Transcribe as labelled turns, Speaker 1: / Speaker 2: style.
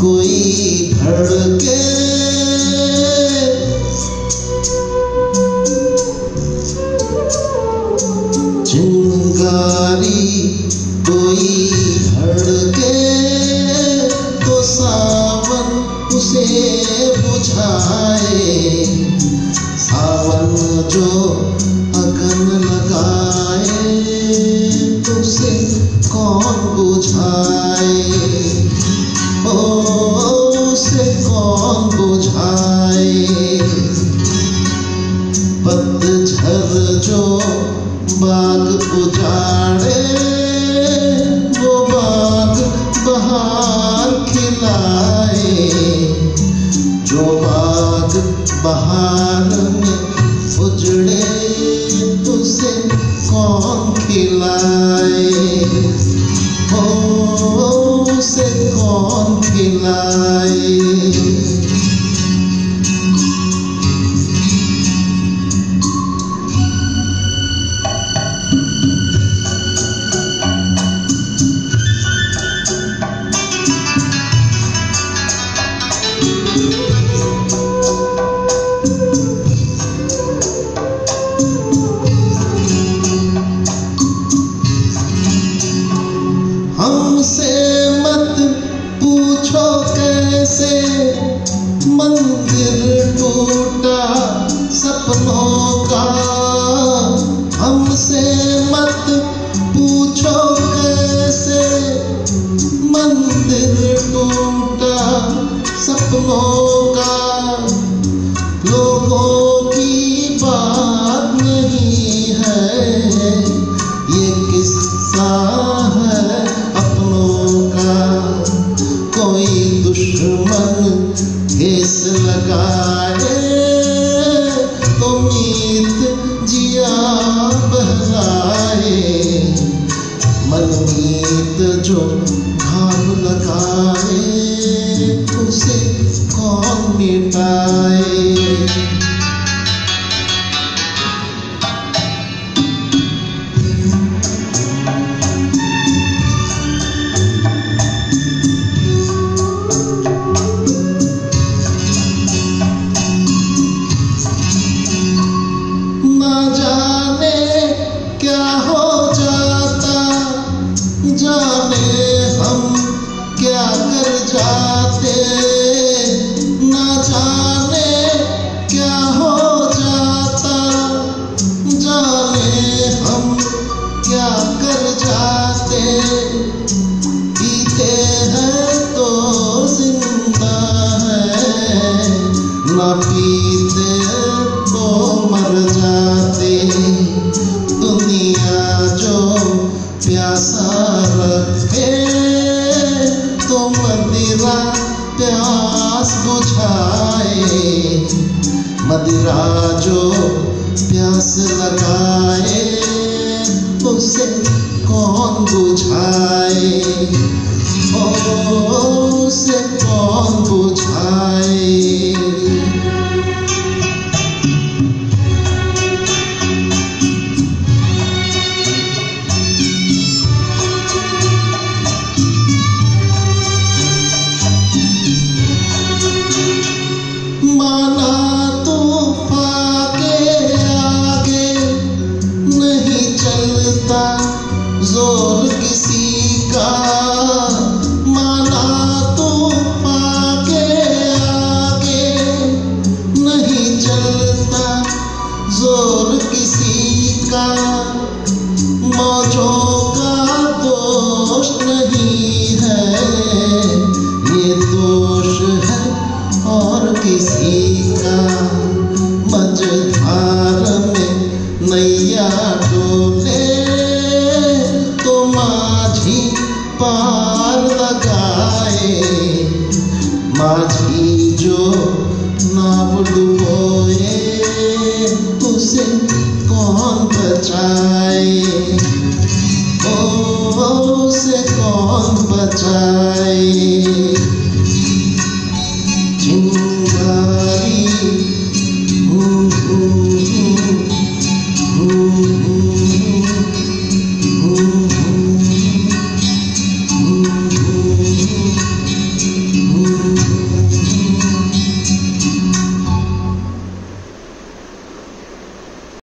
Speaker 1: कोई भड़के चिंगारी कोई भड़के तो सावन उसे बुझाए। सावन जो अगन लगाए उसे कौन बुझाए। उसे कौन बुझाए। पतझड़ जो बाग उजाड़े वो बाग बहार खिलाए। जो बाग बहार में उजड़े उसे कौन खिलाए। उसे कौन खिलाए। हमसे मत पूछो कैसे मंदिर टूटा सपनों का। हमसे मत पूछो कैसे मंदिर टूटा सपनों का। लोगों की बात नहीं है ये किस्सा है अपनों का। कोई दुश्मन ठेस लगाए तो मीत जिया बहलाए। मनमीत जो घाव लगाए उसे कौन मिटाए। ना जाने क्या हो जाता जाने हम क्या कर जाते। ना जाने क्या हो जाता जाने हम क्या कर जाते। पीते हैं तो जिंदा है ना पीते तो मर जाते। दुनिया जो प्यासा रखे तो मदिरा प्यास बुझाए। मदिरा जो प्यास लगाए उसे कौन बुझाए। उसे कौन बुझाए। माना तूफान के आगे नहीं चलता जोर किसी का। माना तूफान के आगे नहीं चलता जोर किसी का। मौजों का दोष नहीं है ये दोष है और किसी का। मझधार में नैया डोले तो माझी पार लगाए। माझी जो नाव डुबोए उसे